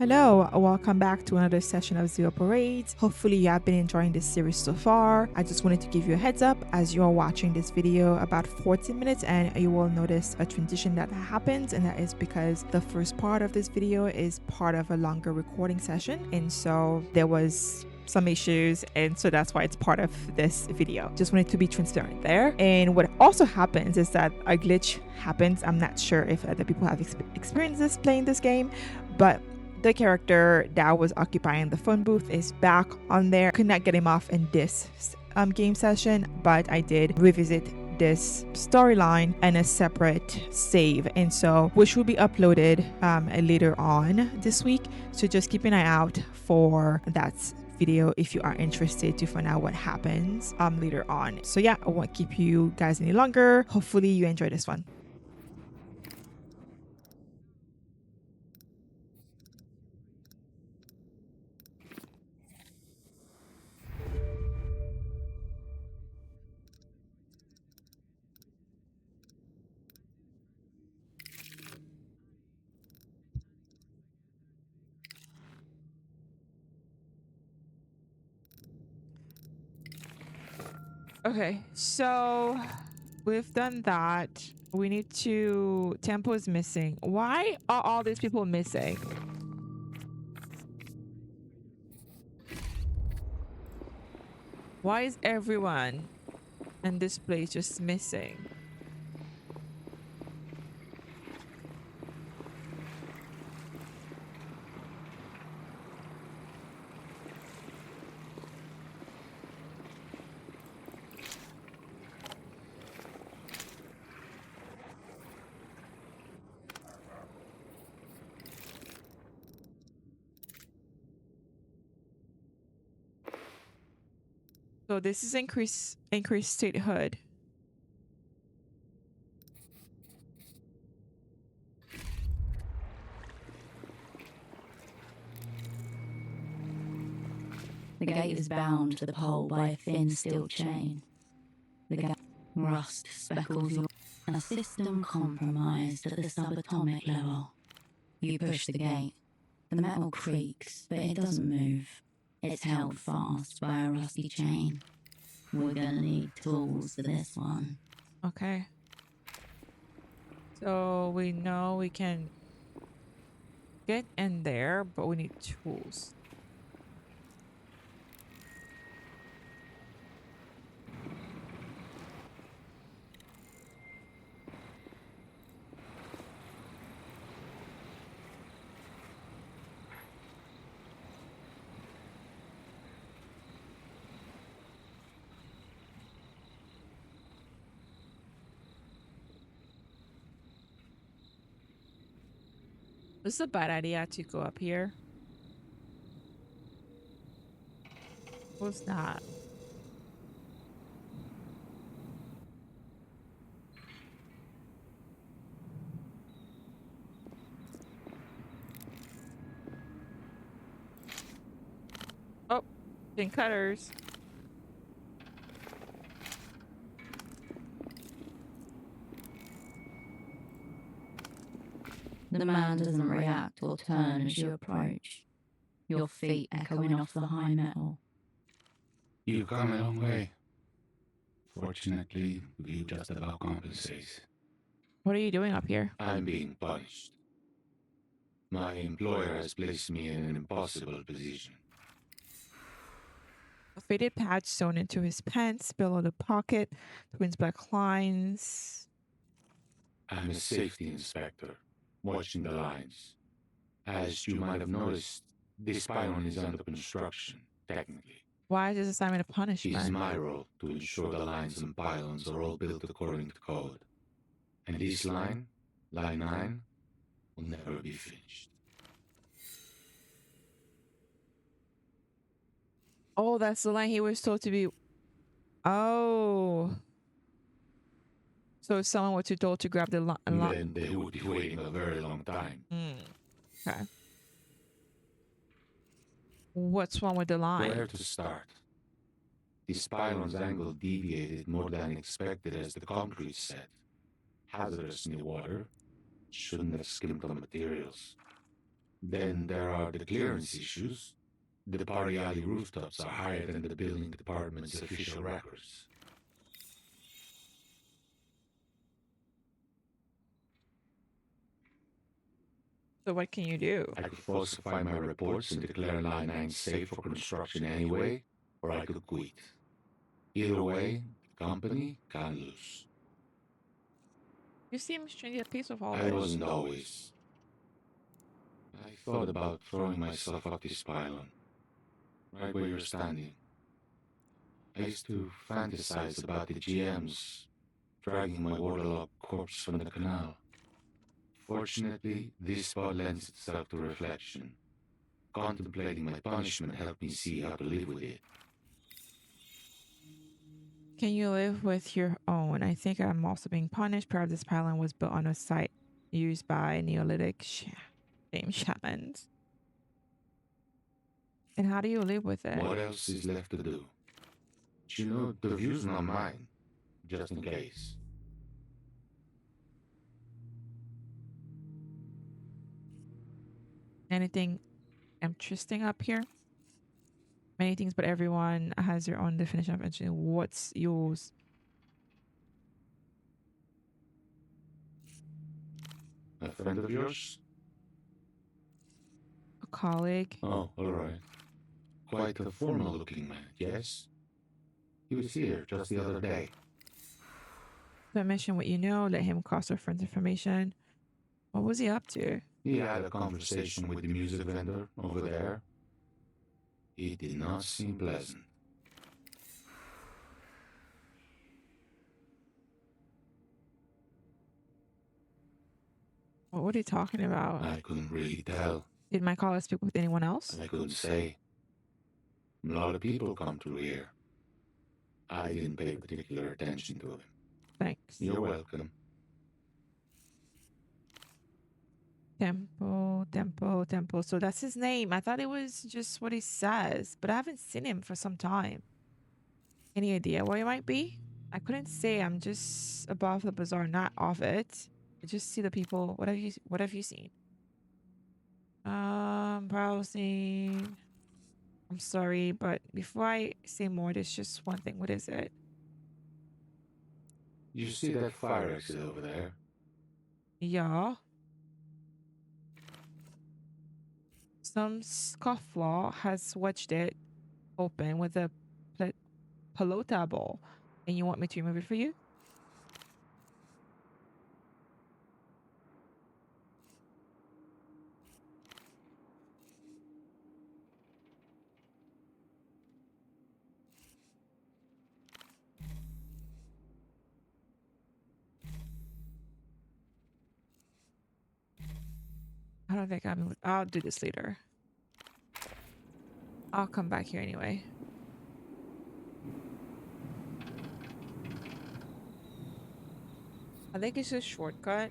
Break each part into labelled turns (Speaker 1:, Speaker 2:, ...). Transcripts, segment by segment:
Speaker 1: Hello, welcome back to another session of Zero Parades. Hopefully, you have been enjoying this series so far. I just wanted to give you a heads up as you are watching this video about 14 minutes, and you will notice a transition that happens, and that is because the first part of this video is part of a longer recording session, and so there was some issues, and so that's why it's part of this video. Just wanted to be transparent there. And what also happens is that a glitch happens. I'm not sure if other people have experienced this playing this game, but the character that was occupying the phone booth is back on there. Could not get him off in this game session, but I did revisit this storyline and a separate save, and so which will be uploaded later on this week. So just keep an eye out for that video if you are interested to find out what happens later on. So yeah, I won't keep you guys any longer. Hopefully you enjoy this one. Okay, so we've done that. We need to... Tempo is missing. Why are all these people missing? Why is everyone in this place just missing? So this is increased statehood.
Speaker 2: The gate is bound to the pole by a thin steel chain. The rust speckles your... A system compromised at the subatomic level. You push the gate. The metal creaks, but it doesn't move. It's held fast by a rusty chain. We're gonna need tools for this one.
Speaker 1: Okay. So we know we can get in there, but we need tools. This is a bad idea to go up here. What's that? Oh, pin cutters.
Speaker 2: The man doesn't react or turn as you approach, your feet echoing off the high metal.
Speaker 3: You've come a long way. Fortunately, you just about compensate.
Speaker 1: What are you doing up here?
Speaker 3: I'm being punished. My employer has placed me in an impossible position.
Speaker 1: A faded patch sewn into his pants below the pocket, twins black lines.
Speaker 3: I'm a safety inspector, watching the lines. As you might have noticed, this pylon is under construction, technically.
Speaker 1: Why is this assignment a
Speaker 3: It
Speaker 1: punishment?
Speaker 3: is my role to ensure the lines and pylons are all built according to code. And this line 9, will never be finished.
Speaker 1: Oh, that's the line he was told to be... Oh. So if someone were to told to grab the line...
Speaker 3: Then they would be waiting a very long time.
Speaker 1: Okay. What's wrong with the line?
Speaker 3: Where to start? This pylon's angle deviated more than expected as the concrete set. Hazardous in the water. Shouldn't have skimmed on materials. Then there are the clearance issues. The party alley rooftops are higher than the building department's official records.
Speaker 1: So what can you do?
Speaker 3: I could falsify my reports and declare Line 9 safe for construction anyway, or I could quit. Either way, the company can't lose.
Speaker 1: You seem strangely at peace with all
Speaker 3: I
Speaker 1: this.
Speaker 3: wasn't always. I thought about throwing myself up this pylon, right where you're standing. I used to fantasize about the GMs dragging my waterlogged corpse from the canal. Fortunately, this spot lends itself to reflection. Contemplating my punishment helped me see how to live with it.
Speaker 1: Can you live with your own? I think I'm also being punished. Part of this pylon was built on a site used by Neolithic shame shamans. And how do you live with it?
Speaker 3: What else is left to do? But you know, the view's not mine, just in case.
Speaker 1: Anything interesting up here? Many things, but everyone has their own definition of interesting. What's yours?
Speaker 3: A friend of yours?
Speaker 1: A colleague?
Speaker 3: Oh, alright. Quite a formal-looking man, yes? He was here just the other day.
Speaker 1: Don't mention what you know. Let him cross-reference information. What was he up to?
Speaker 3: He had a conversation with the music vendor over there. It did not seem pleasant.
Speaker 1: What were they talking about?
Speaker 3: I couldn't really tell.
Speaker 1: Did my caller speak with anyone else?
Speaker 3: I couldn't say. A lot of people come through here. I didn't pay particular attention to him.
Speaker 1: Thanks.
Speaker 3: You're welcome.
Speaker 1: Tempo. So that's his name. I thought it was just what he says, but I haven't seen him for some time. Any idea where he might be? I couldn't say. I'm just above the bazaar, not off it. I just see the people. What have you seen? Browsing. I'm sorry, but before I say more, there's just one thing. What is it?
Speaker 3: You see that fire exit over there?
Speaker 1: Yeah. Some scofflaw has wedged it open with a pelota ball. And you want me to remove it for you? I don't think I'll do this later. I'll come back here anyway. I think it's a shortcut.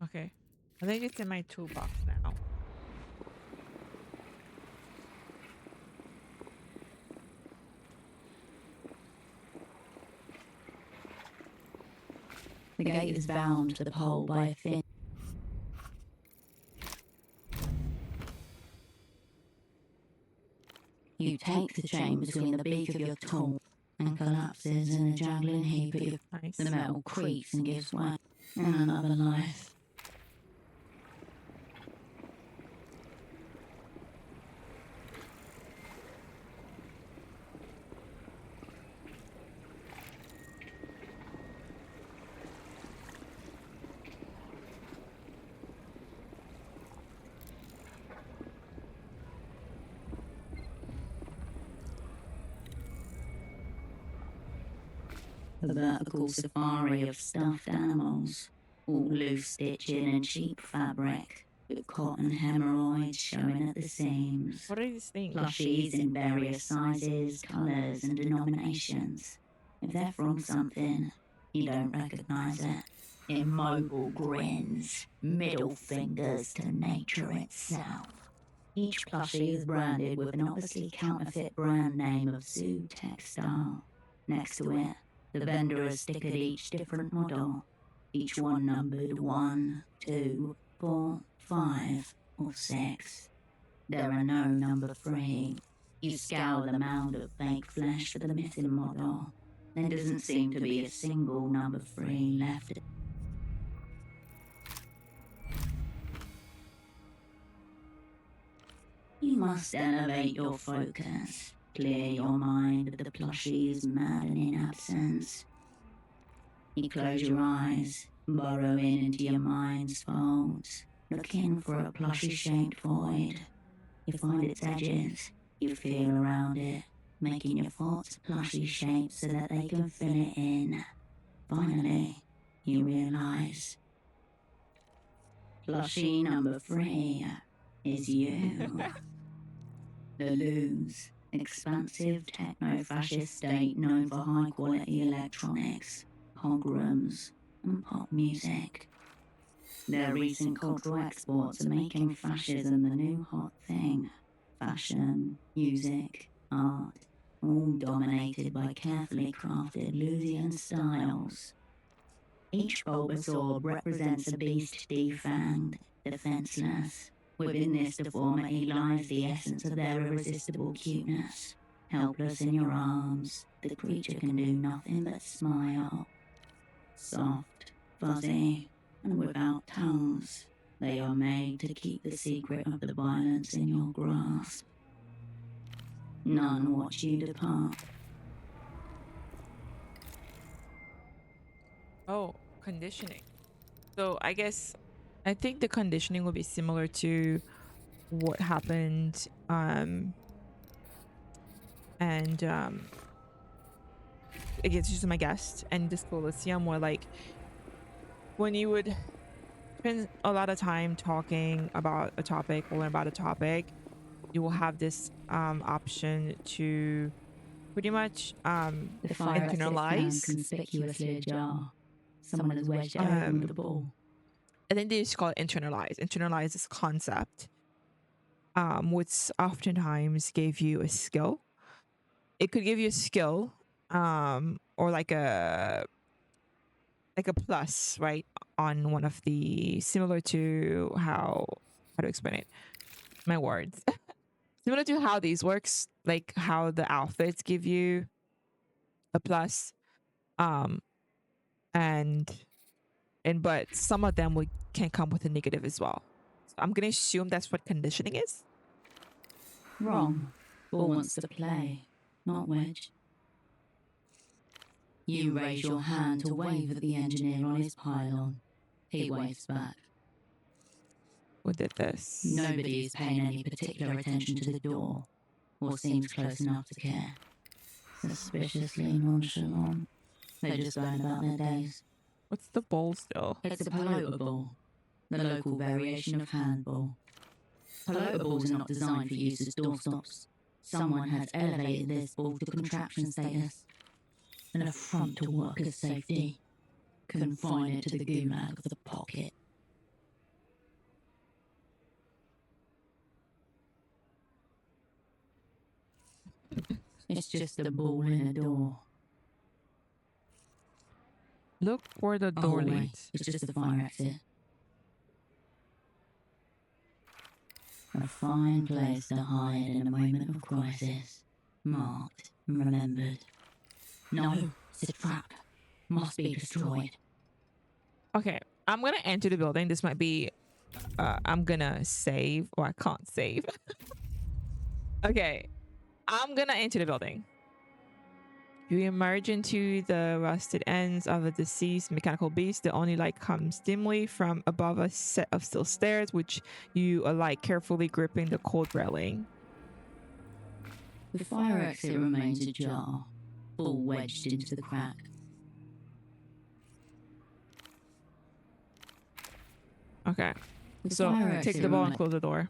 Speaker 1: Okay. I think it's in my toolbox now.
Speaker 2: The gate is bound to the pole by a thin. You take the chain between the beak of your tool and collapses in a jangling heap at your.
Speaker 1: Nice.
Speaker 2: The metal creaks and gives way. And another life. A vertical safari of stuffed animals, all loose stitching and cheap fabric. with cotton hemorrhoids showing at the seams.
Speaker 1: What are these things?
Speaker 2: Plushies in various sizes, colours, and denominations. If they're from something, you don't recognise it. Immobile grins, middle fingers to nature itself. Each plushie is branded with an obviously counterfeit brand name of Zoo Textile. Next to it, the vendor has stickered each different model, each one numbered 1, 2, 4, 5, or 6. There are no number 3. You scour the mound of fake flesh for the missing model. There doesn't seem to be a single number 3 left. You must elevate your focus, clear your mind of the plushie's maddening absence. You close your eyes, burrow into your mind's folds, looking for a plushie-shaped void. You find its edges, you feel around it, making your thoughts plushie shapes so that they can fill it in. Finally, you realise plushie number 3 is you. The loose, expansive techno-fascist state known for high-quality electronics, pogroms, and pop music. Their recent cultural exports are making fascism the new hot thing. Fashion, music, art, all dominated by carefully crafted Lusian styles. Each bulbous orb represents a beast defanged, defenseless. Within this deformity lies the essence of their irresistible cuteness. Helpless in your arms, the creature can do nothing but smile. Soft, fuzzy, and without tongues, they are made to keep the secret of the violence in your grasp. None watch you depart.
Speaker 1: Oh, conditioning. So I think the conditioning will be similar to what happened against just my guest and Disco Elysium, where like when you would spend a lot of time talking about a topic or learn about a topic, you will have this option to pretty much
Speaker 2: The fire exit found
Speaker 1: internalize.
Speaker 2: conspicuously ajar. Someone has wedged it open with the ball.
Speaker 1: I think they just call it internalize. Internalize this concept, which oftentimes gave you a skill. It could give you a skill, or like a plus, right, on one of the, similar to how to explain it, my words, similar to how these works, like how the outfits give you a plus, and but some of them can come with a negative as well. So I'm gonna assume that's what conditioning is.
Speaker 2: Wrong. Ball wants to play, not wedge. You raise your hand to wave at the engineer on his pylon. He waves back.
Speaker 1: Who did this?
Speaker 2: Nobody is paying any particular attention to the door, or seems close enough to care. Suspiciously nonchalant. They're just going about their days.
Speaker 1: What's the bowl still?
Speaker 2: It's a pelota ball, the local variation of handball. Pelota balls are not designed for use as doorstops. Someone has elevated this ball to contraption status, an affront to workers' safety. Confine it to the gulag of the pocket. It's just a ball in a door.
Speaker 1: Look where the door
Speaker 2: hallway.
Speaker 1: leads.
Speaker 2: It's just the fire exit. A fine place to hide in a moment of crisis. Marked and remembered. No, it's a trap. Must be destroyed.
Speaker 1: Okay, I'm gonna enter the building. This might be I'm gonna save, or I can't save. Okay, I'm gonna enter the building. You emerge into the rusted ends of a deceased mechanical beast. The only light comes dimly from above a set of steel stairs, which you alight, carefully gripping the cold railing.
Speaker 2: The fire exit remains ajar, all wedged into the crack.
Speaker 1: Okay,
Speaker 2: The
Speaker 1: So
Speaker 2: fire
Speaker 1: take
Speaker 2: exit
Speaker 1: the ball and
Speaker 2: remains.
Speaker 1: close the door.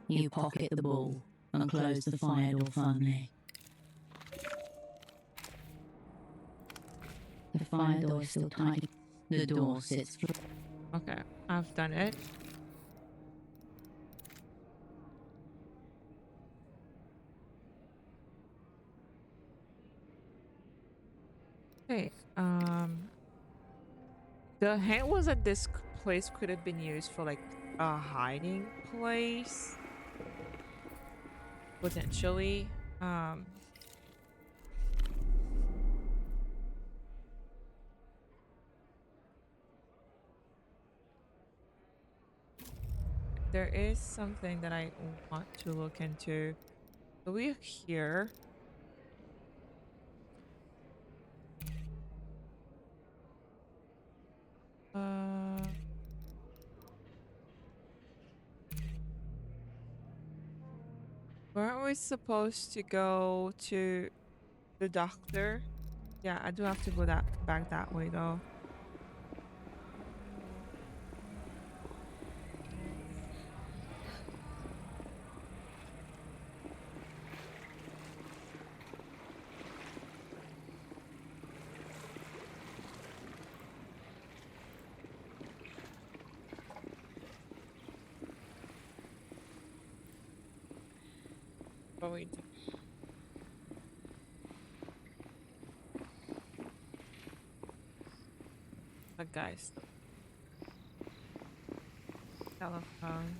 Speaker 2: You pocket the ball and close the fire door firmly. The fire door is still tight. The door sits flat.
Speaker 1: Okay, I've done it. Okay, the hand was that this place could have been used for like a hiding place, potentially. There is something that I want to look into. So we're here. Weren't we supposed to go to the doctor? Yeah, I do have to go back that way though. Oh wait. But guys, telephone.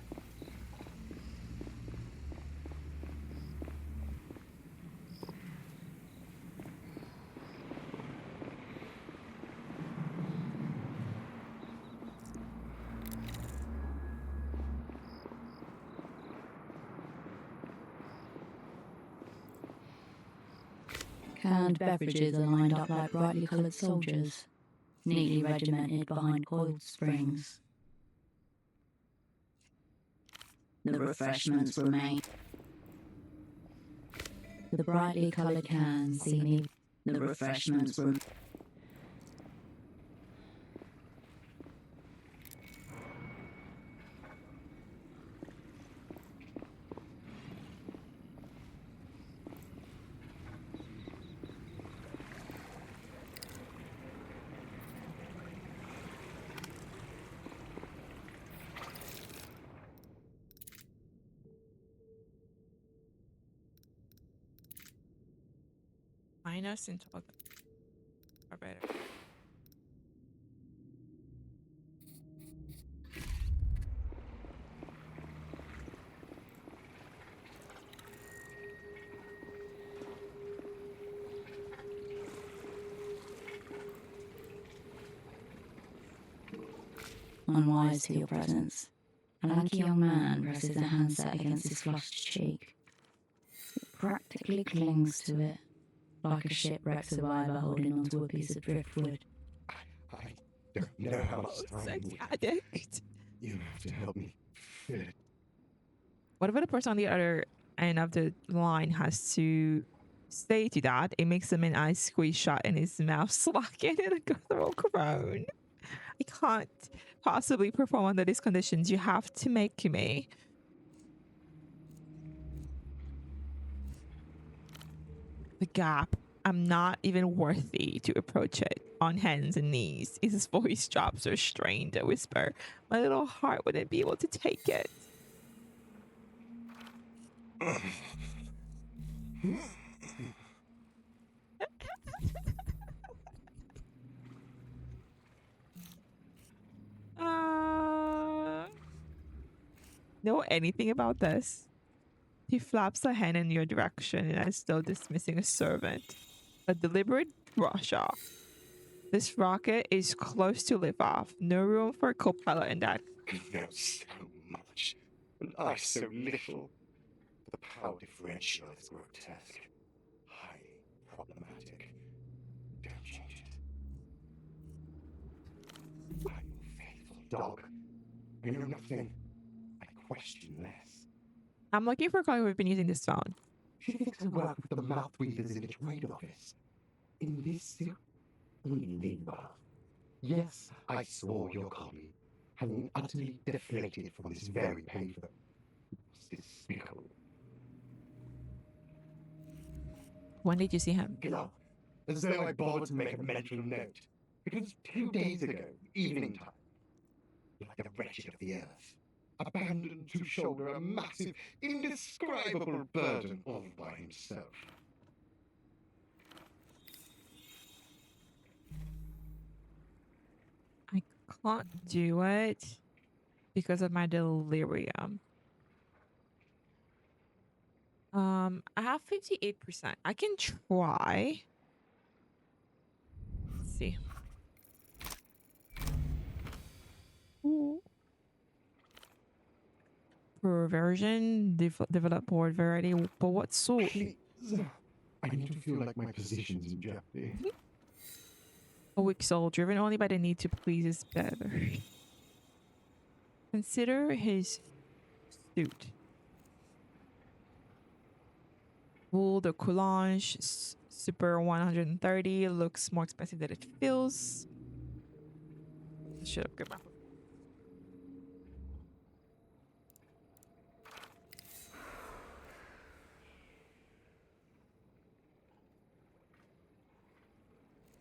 Speaker 2: Canned beverages are lined up like brightly coloured soldiers, neatly regimented behind coiled springs. The refreshments remain. The brightly coloured cans see me. The refreshments remain.
Speaker 1: Minus in total. Or better.
Speaker 2: Unwise to your presence. A lanky young man presses a handset against his flushed cheek. It practically clings to it, like a shipwrecked survivor holding onto a piece of driftwood.
Speaker 4: I don't know how much time
Speaker 1: Sex
Speaker 4: we have.
Speaker 1: addict.
Speaker 4: You have to help me feel it.
Speaker 1: Whatever the person on the other end of the line has to say to that, it makes him an eyes squeeze shut and his mouth slacking and a guttural groan. I can't possibly perform under these conditions. You have to make me. The gap. I'm not even worthy to approach it on hands and knees. His voice drops restrained, a whisper. My little heart wouldn't be able to take it. Know anything about this? He flaps a hand in your direction and as though dismissing a servant. A deliberate brush off. This rocket is close to lift off. No room for a co-pilot in that.
Speaker 4: I know so much, and I so little. The power differential is grotesque, highly problematic. Don't change it. I'm your faithful dog. I know nothing. I question less.
Speaker 1: I'm looking for a colleague who've been using this phone.
Speaker 4: She thinks I work with the mouth readers in the trade office. In this suit, only limbo. Yes, I saw your copy. having utterly deflated from this very pavement. It's despicable.
Speaker 1: When did you see him?
Speaker 4: Glove, as though I bothered to make a mental note. It was 2 days ago, evening time. Like the wretched of the earth, abandoned to shoulder a massive, indescribable burden all by himself.
Speaker 1: I can't do it because of my delirium. I have 58%. I can try. Let's see. Ooh. Perversion, develop board variety, but what sort?
Speaker 4: Please, I need to feel like my position's in jeopardy.
Speaker 1: A weak soul, driven only by the need to please his better. Consider his suit. Wool de Coulange, super 130, looks more expensive than it feels. Should upgrade my.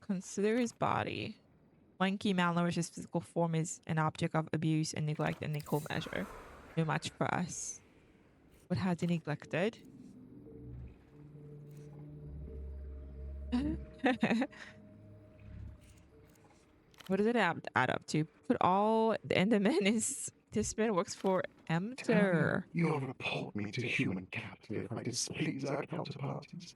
Speaker 1: Consider his body. Lanky, malnourished physical form is an object of abuse and neglect and equal measure. No match for us. What has he neglected? What does it add up to? Put all the Enderman is this man works for Emter.
Speaker 4: You'll report me to human capital if I displease our counterparties.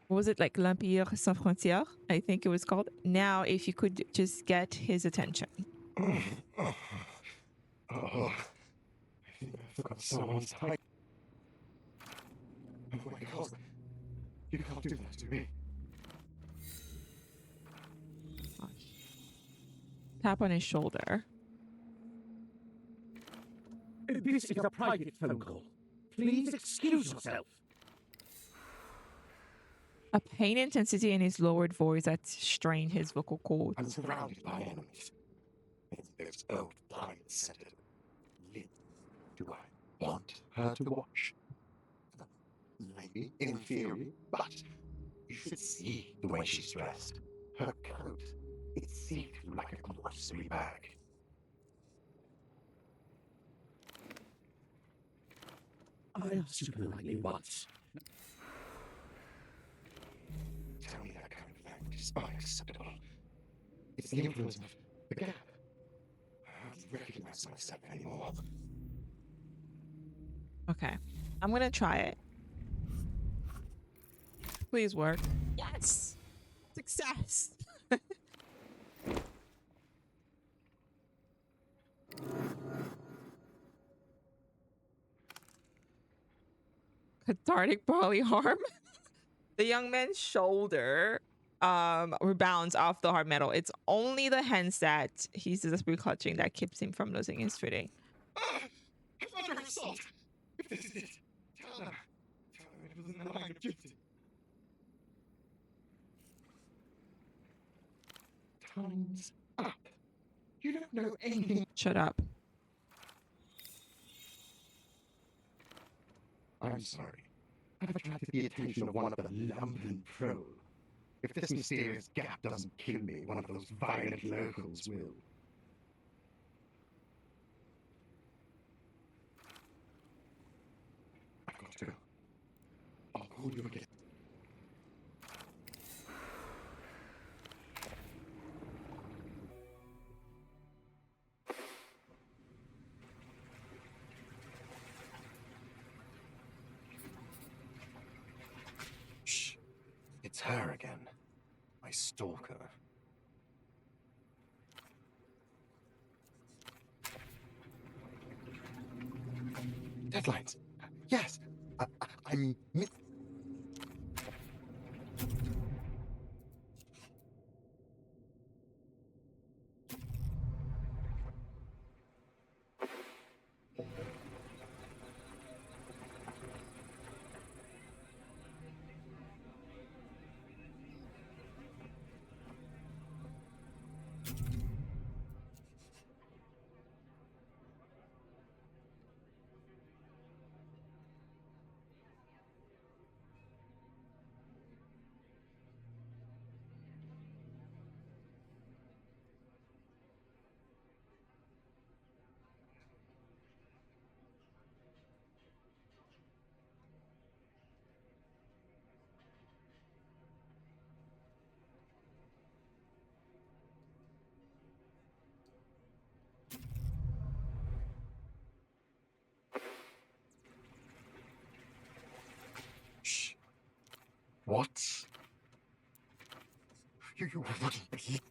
Speaker 1: What was it, like L'Empire Sans Frontières? I think it was called. Now, if you could just get his attention.
Speaker 4: I think I forgot someone's height. Oh my God, you can't do that to me.
Speaker 1: Tap on his shoulder.
Speaker 5: This is a private phone call. Please excuse yourself.
Speaker 1: A pain intensity in his lowered voice that strained his vocal cords.
Speaker 4: I'm surrounded by enemies. Those old pirates said it. Lynn, do I want her to watch? Maybe, in theory, but you should see the way she's dressed. Her coat, it's see-through like a grocery bag.
Speaker 5: I asked you politely once.
Speaker 4: Tell me that kind of language is unacceptable. It's the influence of the gap. I don't recognize myself anymore.
Speaker 1: Okay. I'm going to try it. Please work. Yes! Success! Cathartic bodily harm. The young man's shoulder rebounds off the hard metal. It's only the hands that he's desperately clutching that keeps him from losing his footing.
Speaker 4: I'm under assault! If this is it, tell them it was in the line of duty. Time's up. You don't know anything.
Speaker 1: Shut up.
Speaker 4: I'm sorry. I've attracted the attention of one of the lumpen pro. If this mysterious gap doesn't kill me, one of those violent locals will. I've got to go. I'll call you again. Shh. It's her again. My stalker. Deadlines. Yes. I'm... What? You wouldn't believe.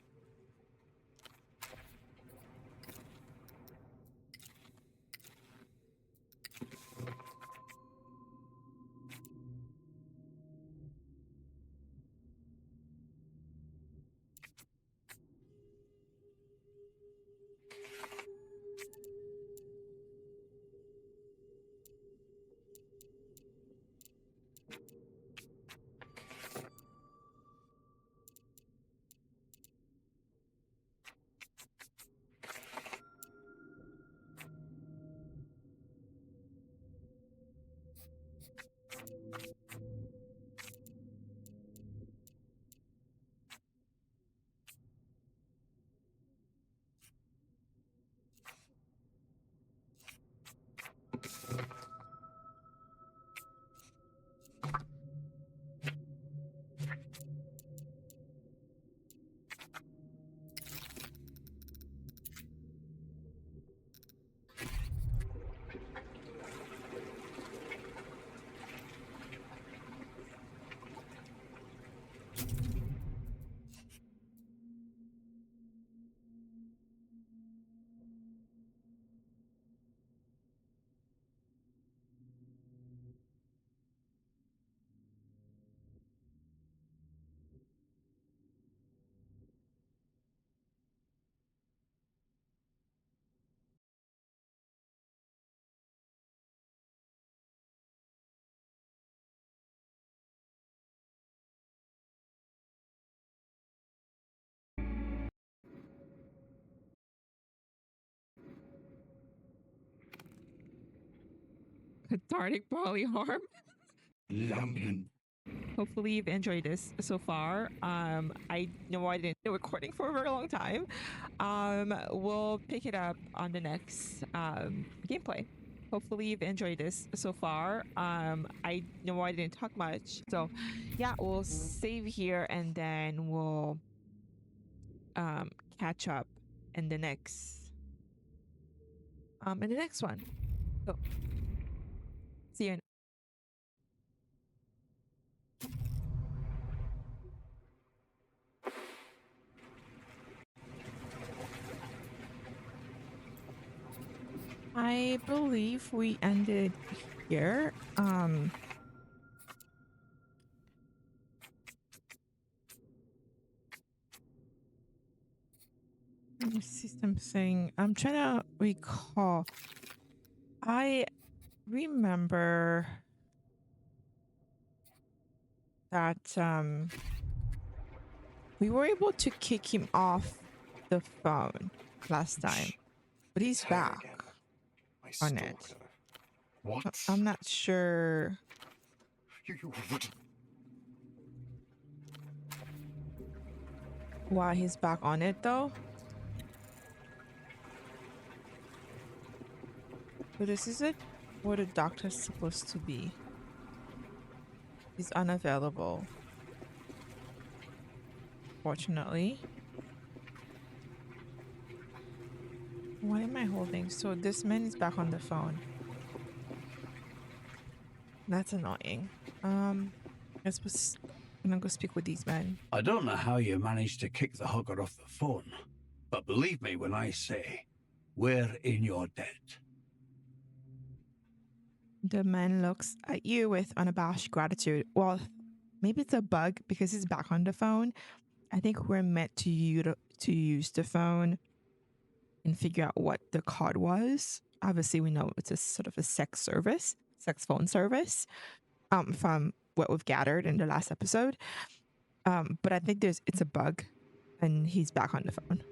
Speaker 1: Cathartic bodily harm.
Speaker 4: London.
Speaker 1: Hopefully you've enjoyed this so far. I know I didn't do recording for a very long time. We'll pick it up on the next gameplay. Hopefully you've enjoyed this so far. I know I didn't talk much, so yeah, we'll save here and then we'll catch up in the next one. So see you. I believe we ended here. Let me see something. I'm trying to recall. I remember that we were able to kick him off the phone last time, but he's
Speaker 4: Tell me
Speaker 1: back
Speaker 4: again. My
Speaker 1: on it.
Speaker 4: stalker. What?
Speaker 1: I'm not sure.
Speaker 4: You wouldn't.
Speaker 1: Why he's back on it though. So this is it where the doctor's supposed to be. He's unavailable. Fortunately. Why am I holding? So this man is back on the phone. That's annoying. I'm gonna go speak with these men.
Speaker 6: I don't know how you managed to kick the hugger off the phone, but believe me when I say, we're in your debt.
Speaker 1: The man looks at you with unabashed gratitude. Well, maybe it's a bug because he's back on the phone. I think we're meant to use the phone and figure out what the card was. Obviously, we know it's a sort of a sex phone service, from what we've gathered in the last episode. But I think it's a bug, and he's back on the phone.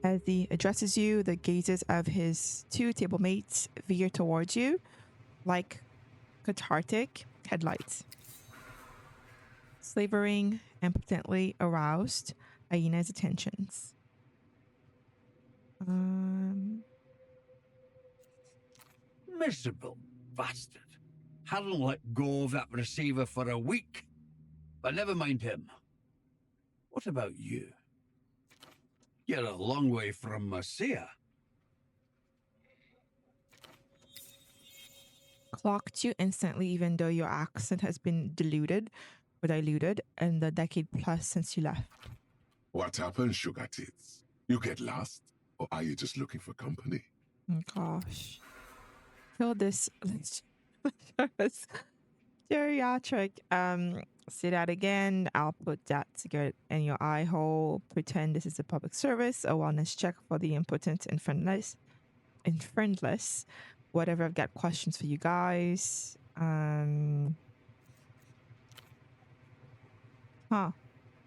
Speaker 1: As he addresses you, the gazes of his two table mates veer towards you like cathartic headlights. Slavering and potently aroused, Aina's attentions.
Speaker 6: Miserable bastard. Hadn't let go of that receiver for a week. But never mind him. What about you? You're a long way from Messiah.
Speaker 1: clocked you instantly, even though your accent has been diluted in the decade plus since you left.
Speaker 7: What happened, Sugar Tits? You get lost? Or are you just looking for company?
Speaker 1: Oh, gosh. Feel this geriatric. Say that again. I'll put that cigarette in your eye hole. Pretend this is a public service, a wellness check for the impotent and friendless. Whatever. I've got questions for you guys.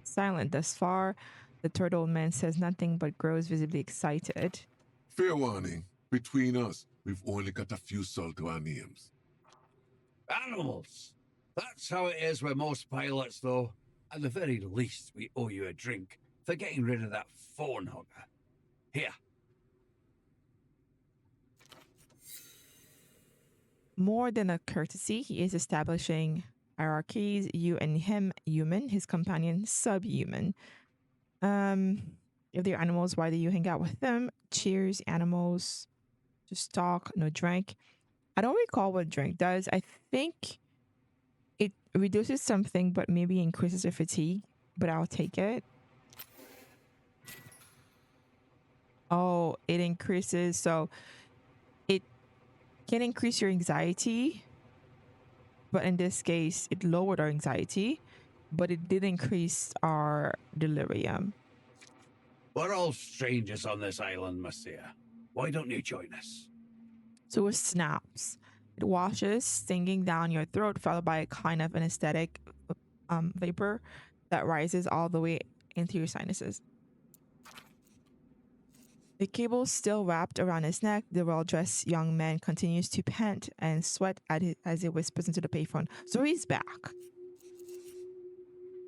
Speaker 1: Silent thus far. The turtle man says nothing but grows visibly excited.
Speaker 7: Fair warning. Between us, we've only got a few salt to our names.
Speaker 6: Animals! That's how it is with most pilots, though. At the very least, we owe you a drink for getting rid of that phone hugger. Here.
Speaker 1: More than a courtesy, he is establishing hierarchies. You and him, human. His companion, subhuman. If they're animals, why do you hang out with them? Cheers, animals. Just talk, no drink. I don't recall what drink does. I think it reduces something, but maybe increases your fatigue. But I'll take it. Oh, it increases. So it can increase your anxiety. But in this case, it lowered our anxiety. But it did increase our delirium.
Speaker 6: We're all strangers on this island, Monsieur. Why don't you join us?
Speaker 1: So it snaps. It washes, stinging down your throat, followed by a kind of anesthetic vapor that rises all the way into your sinuses. The cable still wrapped around his neck. The well-dressed young man continues to pant and sweat as he whispers into the payphone. So he's back.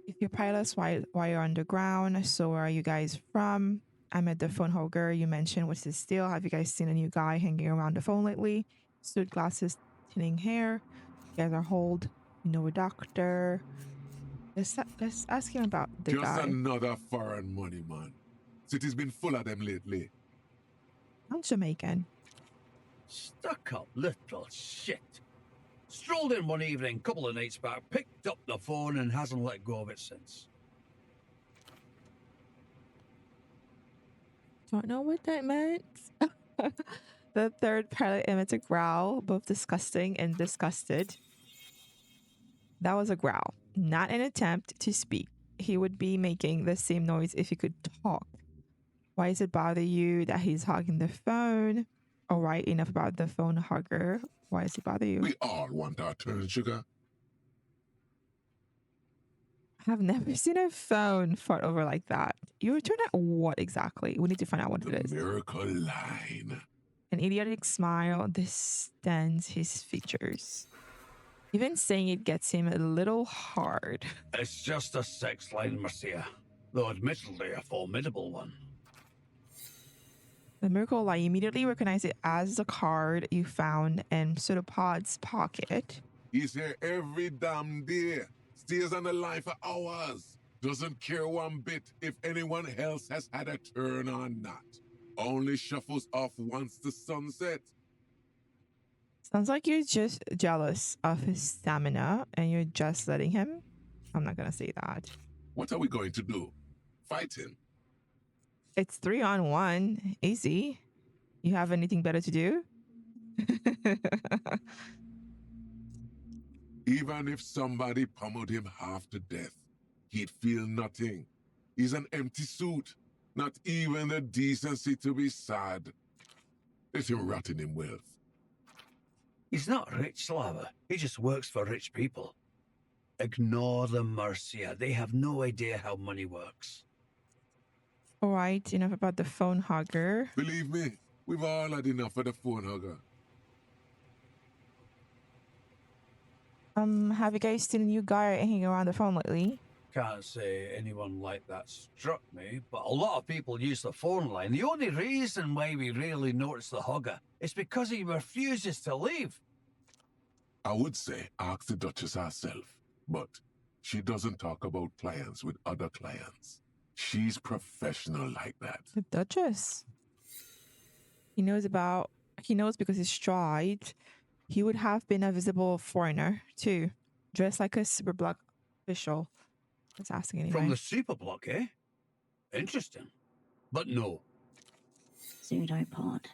Speaker 1: If you're pilots, why you're underground? So where are you guys from? I met the phone hugger you mentioned. What's his deal? Have you guys seen a new guy hanging around the phone lately? Suit glasses, thinning hair. You guys are old. You know a doctor. Let's ask him about the guy.
Speaker 7: Just another foreign money, man. City's been full of them lately.
Speaker 1: I'm Jamaican.
Speaker 6: Stuck up little shit. Strolled in one evening, couple of nights back, picked up the phone and hasn't let go of it since.
Speaker 1: Don't know what that meant. The third pilot emits a growl, both disgusting and disgusted. That was a growl, not an attempt to speak. He would be making the same noise if he could talk. Why does it bother you that he's hogging the phone? All right, enough about the phone hugger. Why does it bother you?
Speaker 7: We all want our turn, Sugar.
Speaker 1: I've never seen a phone fart over like that. You return at what exactly? We need to find out what it is.
Speaker 7: The miracle line.
Speaker 1: An idiotic smile distends his features. Even saying it gets him a little hard.
Speaker 6: It's just a sex line, Monsieur, though admittedly a formidable one.
Speaker 1: The miracle lie immediately recognized it as the card you found in Pseudopod's pocket.
Speaker 7: He's here every damn day. Stays on the line for hours. Doesn't care one bit if anyone else has had a turn or not. Only shuffles off once the sun sets.
Speaker 1: Sounds like you're just jealous of his stamina and you're just letting him. I'm not gonna say that.
Speaker 7: What are we going to do? Fight him?
Speaker 1: It's 3-on-1. Easy. You have anything better to do?
Speaker 7: Even if somebody pummeled him half to death, he'd feel nothing. He's an empty suit. Not even the decency to be sad. Let him rot in him wealth.
Speaker 6: He's not rich, Slava. He just works for rich people. Ignore them, Marcia. They have no idea how money works.
Speaker 1: All right, enough about the phone hugger.
Speaker 7: Believe me, we've all had enough of the phone hugger.
Speaker 1: Have you guys seen a new guy hanging around the phone lately?
Speaker 6: Can't say anyone like that struck me, but a lot of people use the phone line. The only reason why we really notice the hugger is because he refuses to leave.
Speaker 7: I would say ask the Duchess herself, but she doesn't talk about clients with other clients. She's professional like that.
Speaker 1: The Duchess. He knows because his stride. He would have been a visible foreigner, too, dressed like a superblock official. Let's ask anyway.
Speaker 6: From the superblock, eh? Interesting. But no.
Speaker 2: Pseudopod.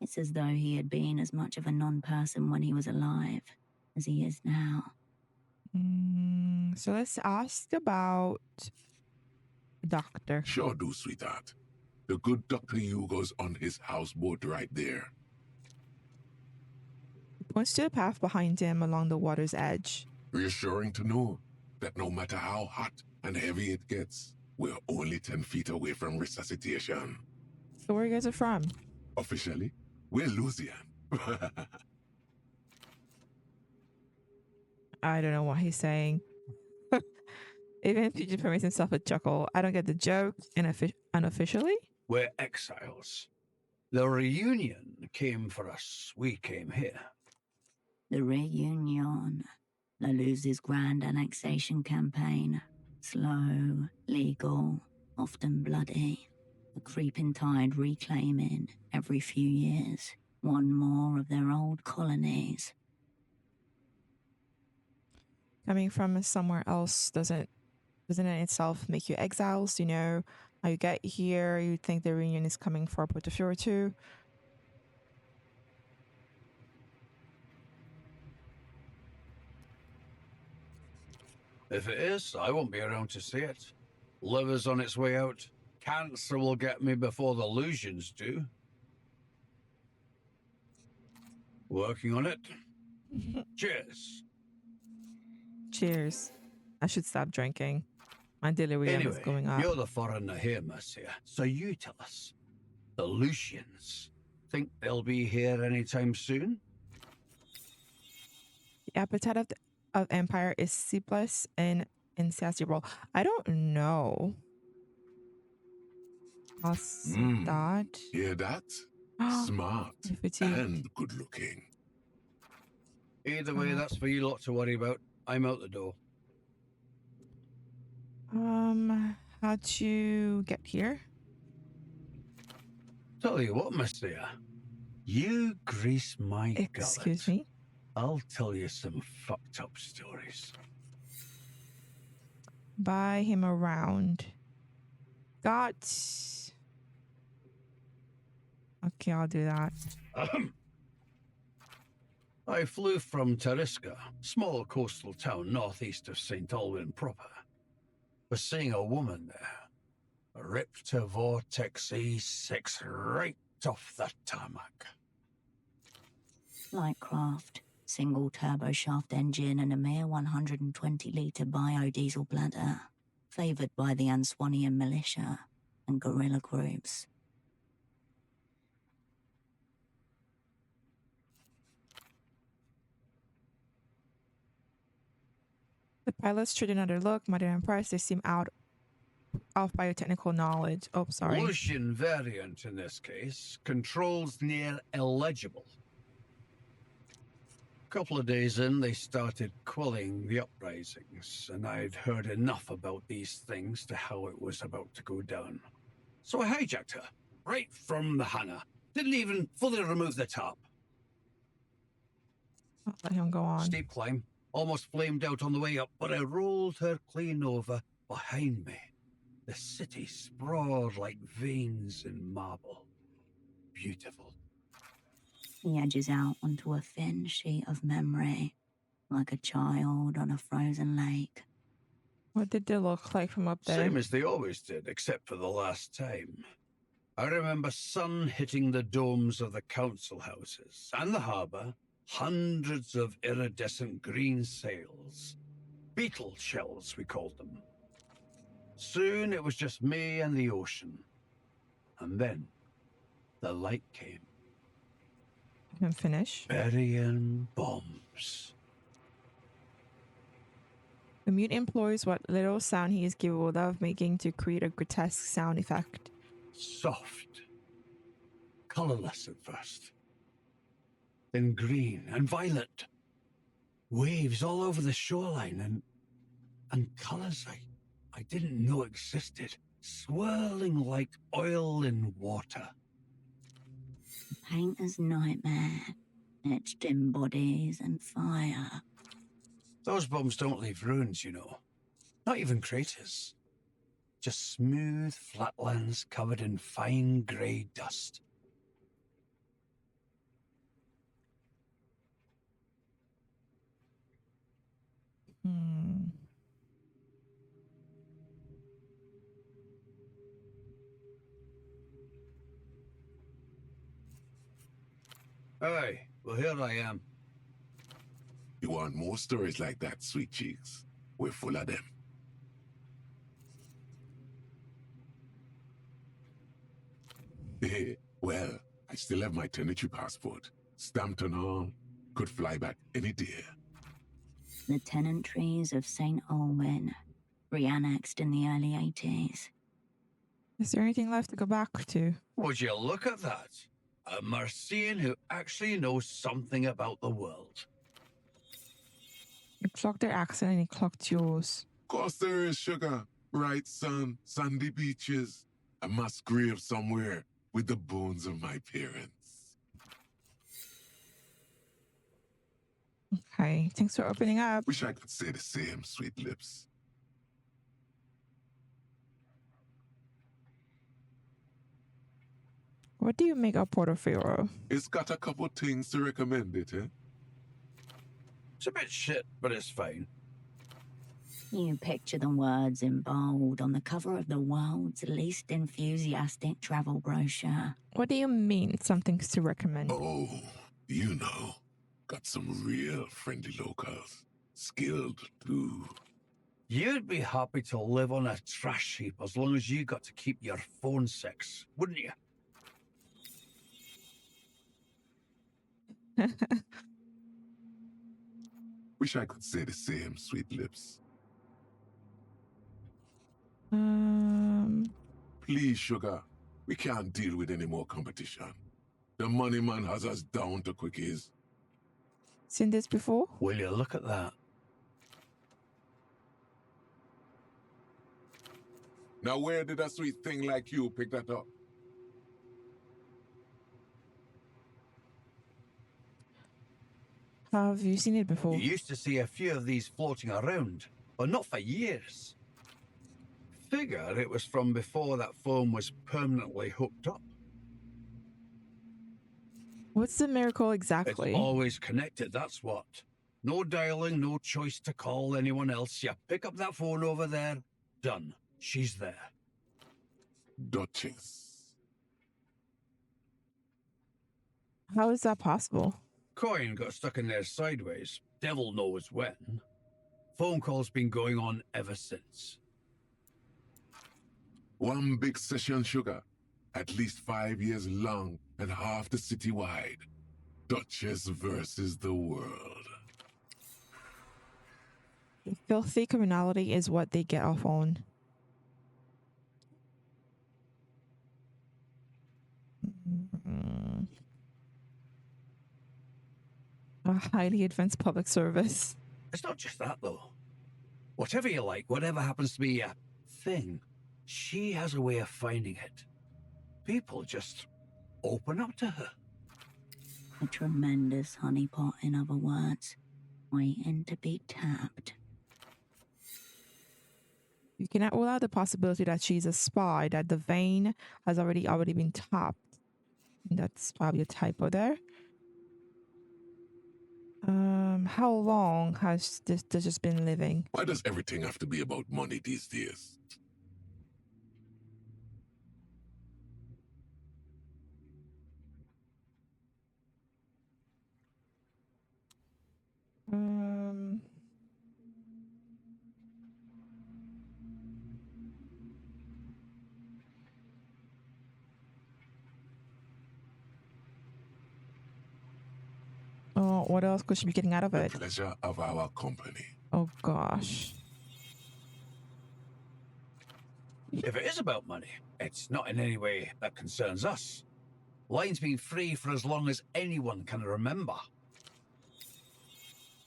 Speaker 2: It's as though he had been as much of a non-person when he was alive as he is now.
Speaker 1: So let's ask about Doctor.
Speaker 7: Sure do, sweetheart. The good Dr. Hugo's on his houseboat right there.
Speaker 1: He points to a path behind him along the water's edge.
Speaker 7: Reassuring to know that no matter how hot and heavy it gets, we're only 10 feet away from resuscitation.
Speaker 1: So where you guys are from?
Speaker 7: Officially, we're Lusian.
Speaker 1: I don't know what he's saying. Even PG permits himself a chuckle. I don't get the joke. Unofficially?
Speaker 6: We're exiles. The reunion came for us. We came here.
Speaker 2: The reunion. La Luz's grand annexation campaign. Slow, legal, often bloody. The creeping tide reclaiming, every few years, one more of their old colonies.
Speaker 1: Coming from somewhere else doesn't in itself make you exiles? You know, how you get here, you think the reunion is coming for a portfolio or two.
Speaker 6: If it is, I won't be around to see it. Liver's on its way out. Cancer will get me before the Lusians do. Working on it. Cheers.
Speaker 1: Cheers. I should stop drinking. My delirium is
Speaker 6: Anyway,
Speaker 1: going up.
Speaker 6: you're the foreigner here, Monsieur. So you tell us. The Lusians. Think they'll be here anytime soon?
Speaker 1: The appetite of empire is sleepless and insatiable. I don't know. I'll say that.
Speaker 7: Hear that? Smart
Speaker 1: Fatigue.
Speaker 7: and good looking.
Speaker 6: Either way, that's for you lot to worry about. I'm out the door.
Speaker 1: How'd you get here?
Speaker 6: Tell you what, Monsieur. You grease my
Speaker 1: Excuse
Speaker 6: gullet.
Speaker 1: me?
Speaker 6: I'll tell you some fucked up stories.
Speaker 1: Buy him around. Got. Okay, I'll do that.
Speaker 6: I flew from Tariska, small coastal town northeast of St. Alwyn proper. Was seeing a woman there. Ripped to Vortex E6 right off the tarmac.
Speaker 2: Light craft, single turboshaft engine and a mere 120-litre biodiesel bladder. Favoured by the Answanian militia and guerrilla groups.
Speaker 1: The pilots trade another look, Mother and Price. They seem out of biotechnical knowledge. Oh, sorry.
Speaker 6: Lucian variant in this case. Controls near illegible. Couple of days in, they started quelling the uprisings, and I'd heard enough about these things to how it was about to go down. So I hijacked her, right from the Hannah. Didn't even fully remove the top.
Speaker 1: I'll let him go on.
Speaker 6: Steep climb, almost flamed out on the way up, but I rolled her clean over behind me. The city sprawled like veins in marble. Beautiful.
Speaker 2: He edges out onto a thin sheet of memory, like a child on a frozen lake.
Speaker 1: What did they look like from up there?
Speaker 6: Same as they always did, except for the last time. I remember sun hitting the domes of the council houses and the harbour, hundreds of iridescent green sails. Beetle shells, we called them. Soon it was just me and the ocean. And then the light came.
Speaker 1: Let him finish.
Speaker 6: Burying bombs.
Speaker 1: The mute employs what little sound he is capable of making to create a grotesque sound effect.
Speaker 6: Soft. Colourless at first. Then green and violet. Waves all over the shoreline and colours I didn't know existed. Swirling like oil in water.
Speaker 2: Painter's nightmare. etched in bodies and fire.
Speaker 6: Those bombs don't leave ruins, you know. Not even craters. Just smooth flatlands covered in fine grey dust.
Speaker 1: Hmm.
Speaker 6: Aye, well here I am.
Speaker 7: You want more stories like that, sweet cheeks? We're full of them. Well, I still have my tenantry passport. Stamped on arm. Could fly back any day.
Speaker 2: The tenantries of St. Olwyn, re-annexed in the early 80s.
Speaker 1: Is there anything left to go back to?
Speaker 6: Would you look at that? A Mercian who actually knows something about the world.
Speaker 1: You clocked their accent and you clocked yours.
Speaker 7: Course there is, sugar. Bright sun, sandy beaches. A mass grave somewhere with the bones of my parents.
Speaker 1: Okay, thanks for opening up.
Speaker 7: Wish I could say the same, sweet lips.
Speaker 1: What do you make of Portofino?
Speaker 7: It's got a couple things to recommend it, eh?
Speaker 6: It's a bit shit, but it's fine.
Speaker 2: You picture the words in bold on the cover of the world's least enthusiastic travel brochure.
Speaker 1: What do you mean, some things to recommend?
Speaker 7: Oh, you know. Got some real friendly locals. Skilled, too.
Speaker 6: You'd be happy to live on a trash heap as long as you got to keep your phone sex, wouldn't you?
Speaker 7: Wish I could say the same, sweet lips. Please, sugar. We can't deal with any more competition. The money man has us down to quickies.
Speaker 1: Seen this before?
Speaker 6: Will you look at that?
Speaker 7: Now where did a sweet thing like you pick that up?
Speaker 1: Have you seen it before?
Speaker 6: You used to see a few of these floating around, but not for years. Figure it was from before that phone was permanently hooked up.
Speaker 1: What's the miracle
Speaker 6: It's
Speaker 1: exactly?
Speaker 6: always connected, that's what. No dialing, no choice to call anyone else. You pick up that phone over there, done. She's there.
Speaker 7: Duchess.
Speaker 1: How is that possible?
Speaker 6: Coin got stuck in there sideways. Devil knows when. Phone call's been going on ever since.
Speaker 7: One big session, sugar. At least 5 years long and half the city wide. Duchess versus the world.
Speaker 1: Filthy criminality is what they get off on. A highly advanced public service.
Speaker 6: It's not just that, though. Whatever you like, whatever happens to be a thing, she has a way of finding it. People just open up to her.
Speaker 2: A tremendous honeypot, in other words, waiting to be tapped.
Speaker 1: You cannot rule out the possibility that she's a spy, that the vein has already been tapped. That's probably a typo there. How long has this just been living?
Speaker 7: Why does everything have to be about money these days?
Speaker 1: Oh, what else could she be getting out of
Speaker 7: The
Speaker 1: it?
Speaker 7: pleasure of our company.
Speaker 1: Oh gosh.
Speaker 6: If it is about money, it's not in any way that concerns us. Line's been free for as long as anyone can remember.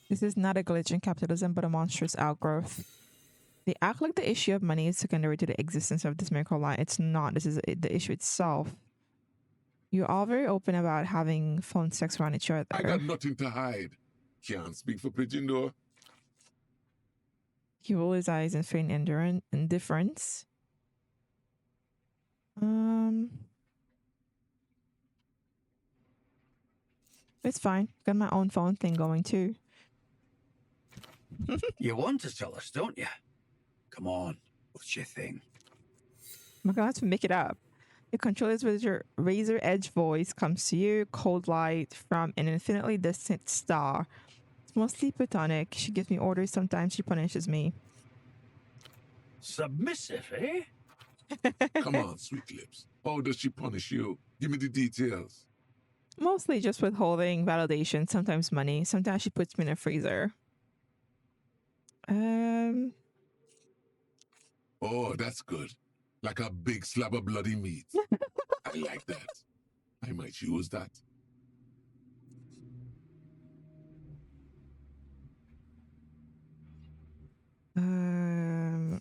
Speaker 1: This is not a glitch in capitalism, but a monstrous outgrowth. They act like the issue of money is secondary to the existence of this miracle line. It's not. This is the issue itself. You're all very open about having phone sex around each other.
Speaker 7: I got nothing to hide. Can't speak for pigeon though.
Speaker 1: He rolled his eyes and feigned indifference. It's fine. Got my own phone thing going too.
Speaker 6: You want to tell us, don't you? Come on, what's your thing?
Speaker 1: I'm gonna have to make it up. The controller's razor edge voice comes to you, cold light from an infinitely distant star. It's mostly platonic. She gives me orders, sometimes she punishes me.
Speaker 6: Submissive, eh?
Speaker 7: Come on, sweet lips. How does she punish you? Give me the details.
Speaker 1: Mostly just withholding, validation, sometimes money. Sometimes she puts me in a freezer.
Speaker 7: Oh, that's good. Like a big slab of bloody meat. I like that. I might use that.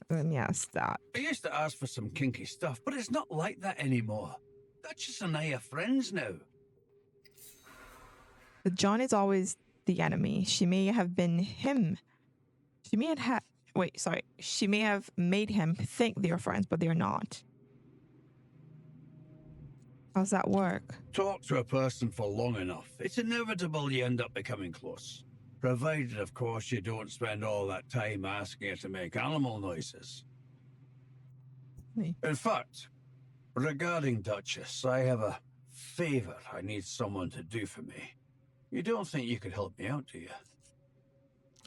Speaker 1: Let me ask that.
Speaker 6: I used to ask for some kinky stuff, but it's not like that anymore. Duchess and I are friends now.
Speaker 1: But John is always the enemy. She may have been him. She may have She may have made him think they're friends, but they're not. How's that work?
Speaker 6: Talk to a person for long enough, it's inevitable you end up becoming close. Provided, of course, you don't spend all that time asking her to make animal noises.
Speaker 1: Me.
Speaker 6: In fact, regarding Duchess, I have a favor I need someone to do for me. You don't think you could help me out, do you?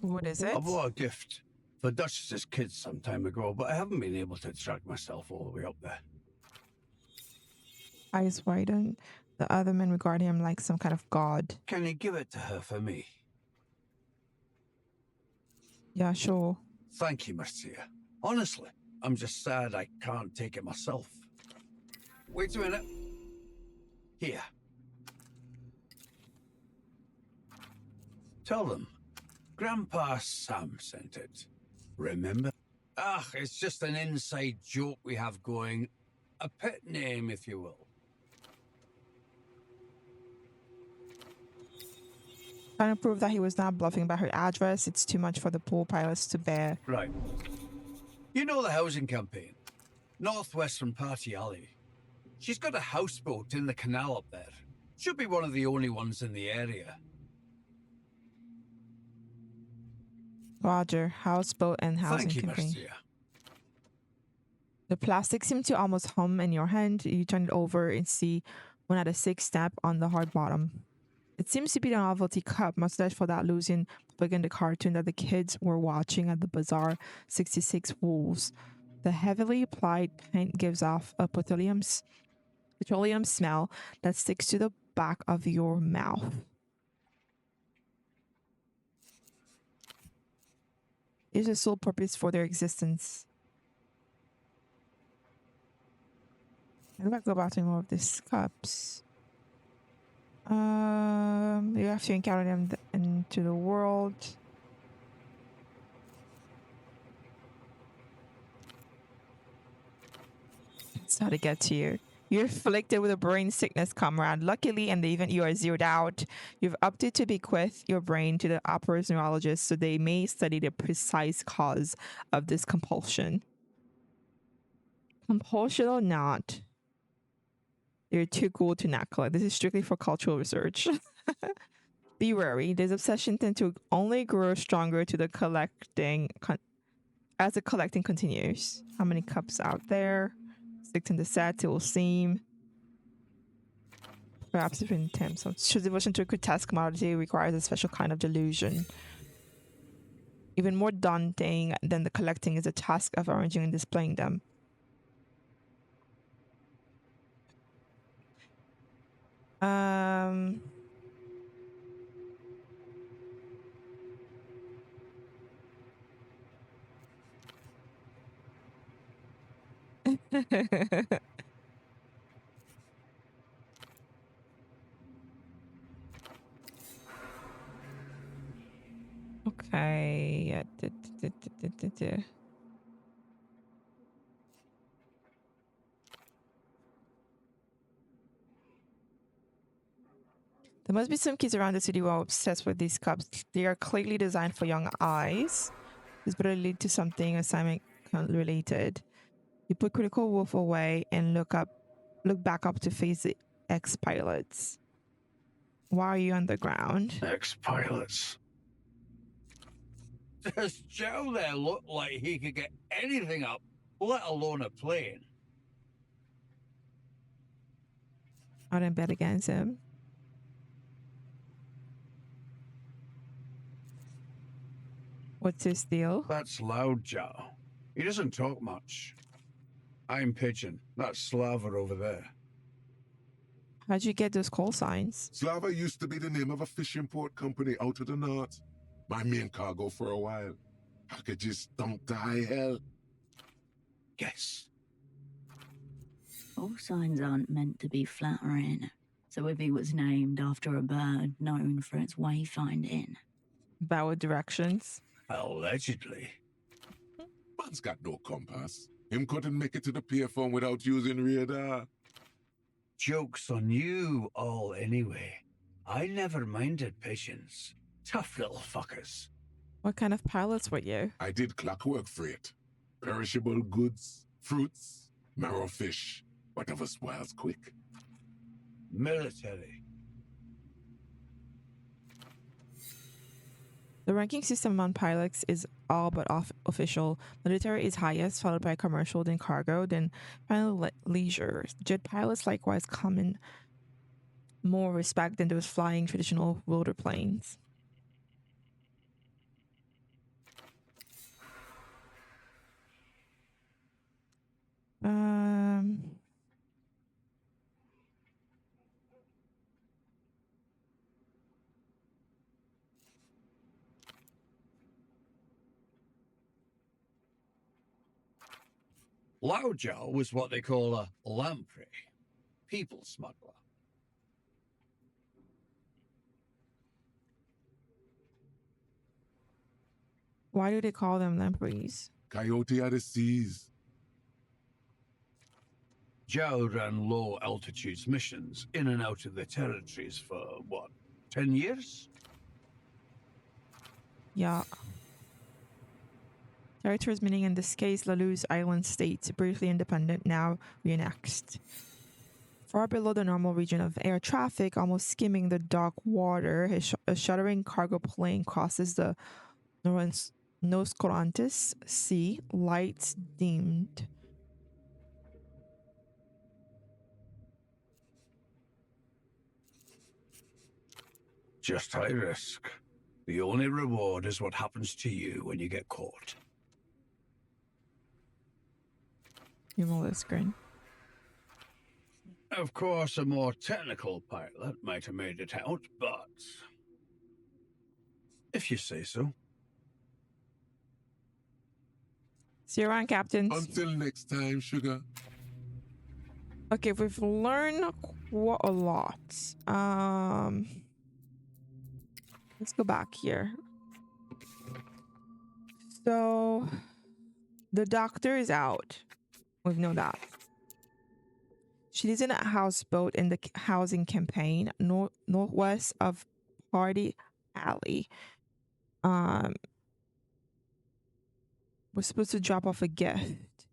Speaker 1: What is it?
Speaker 6: I bought a gift for Duchess's kids some time ago, but I haven't been able to track myself all the way up there.
Speaker 1: Eyes widen. The other men regard him like some kind of god.
Speaker 6: Can you give it to her for me?
Speaker 1: Yeah, sure.
Speaker 6: Thank you, Marcia. Honestly, I'm just sad I can't take it myself. Wait a minute. Here. Tell them. Grandpa Sam sent it. Remember? It's just an inside joke we have going. A pet name, if you will.
Speaker 1: Trying to prove that he was not bluffing about her address. It's too much for the poor pilots to bear.
Speaker 6: Right. You know the housing campaign? Northwestern Party Alley. She's got a houseboat in the canal up there. Should be one of the only ones in the area.
Speaker 1: Roger. Houseboat and housing
Speaker 6: Thank you,
Speaker 1: campaign.
Speaker 6: Marcia.
Speaker 1: The plastic seemed to almost hum in your hand. You turn it over and see one at a 6 stamp on the hard bottom. It seems to be the novelty cup, mustache for that Lucian propaganda cartoon that the kids were watching at the Bazaar 66 Wolves. The heavily applied paint gives off a petroleum smell that sticks to the back of your mouth. Is a sole purpose for their existence. How do I go about more of these cups? You have to encounter them into the world. That's how to get to you. You're afflicted with a brain sickness, comrade. Luckily, in the event you are zeroed out, you've opted to bequeath your brain to the opera's neurologist so they may study the precise cause of this compulsion. Compulsion or not, you're too cool to not collect. This is strictly for cultural research. Be wary. This obsession tends to only grow stronger to the collecting as the collecting continues. How many cups out there? 6 in the set, it will seem. Perhaps it's been 10. So should devotion to a grotesque commodity requires a special kind of delusion. Even more daunting than the collecting is the task of arranging and displaying them. Okay. There must be some kids around the city who are obsessed with these cups. They are clearly designed for young eyes. This better lead to something assignment related. You put Critical Wolf away and look back up to face the ex-pilots. Why are you underground?
Speaker 6: Ex-pilots. Does Joe there look like he could get anything up, let alone a plane?
Speaker 1: I didn't bet against him. What's his deal?
Speaker 6: That's Loud Joe. He doesn't talk much. I'm Pigeon. That's Slava over there.
Speaker 1: How'd you get those call signs?
Speaker 7: Slava used to be the name of a fishing port company out of the north. My main cargo for a while. Packages stunk to high hell.
Speaker 6: Yes.
Speaker 2: All signs aren't meant to be flattering. So if he was named after a bird known for its wayfinding.
Speaker 1: Bad directions.
Speaker 6: Allegedly.
Speaker 7: Man's got no compass. Him couldn't make it to the payphone without using radar.
Speaker 6: Joke's on you all anyway. I never minded pigeons. Tough little fuckers.
Speaker 1: What kind of pilots were you?
Speaker 7: I did clockwork freight. Perishable goods, fruits, marrow fish, whatever spoils quick.
Speaker 6: Military.
Speaker 1: The ranking system among pilots is all but official. Military is highest, followed by commercial, then cargo, then finally leisure. Jet pilots likewise come in more respect than those flying traditional rotor planes.
Speaker 6: Loudjow was what they call a lamprey, people smuggler.
Speaker 1: Why do they call them lampreys?
Speaker 7: Coyote of the seas.
Speaker 6: Joe ran low altitudes missions in and out of the territories for, what, 10 years?
Speaker 1: Yeah. Territories meaning in this case Laluz Island State, briefly independent, now reannexed. Far below the normal region of air traffic, almost skimming the dark water, a shuddering cargo plane crosses the Nos Corantes Sea, lights dimmed.
Speaker 6: Just high risk. The only reward is what happens to you when you get caught.
Speaker 1: Humorless grin.
Speaker 6: Of course, a more technical pilot might have made it out, but... if you say so.
Speaker 1: See you around, captains.
Speaker 7: Until next time, sugar.
Speaker 1: Okay, we've learned quite a lot. Let's go back here. So, the doctor is out. We know that. She lives in a houseboat in the housing campaign northwest of Party Alley. We're supposed to drop off a gift,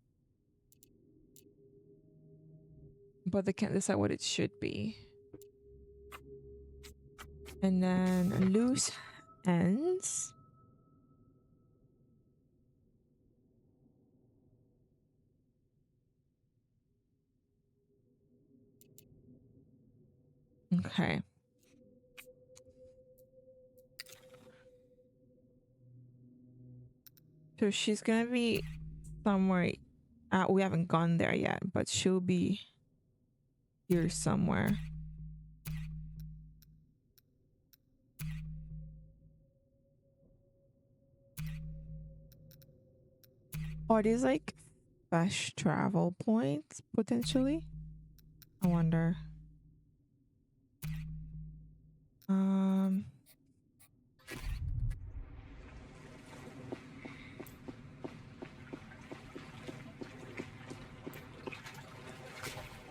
Speaker 1: but they can't decide what it should be. And then loose ends. Okay. So she's gonna be somewhere. We haven't gone there yet, but she'll be here somewhere. Are these like fast travel points potentially? I wonder.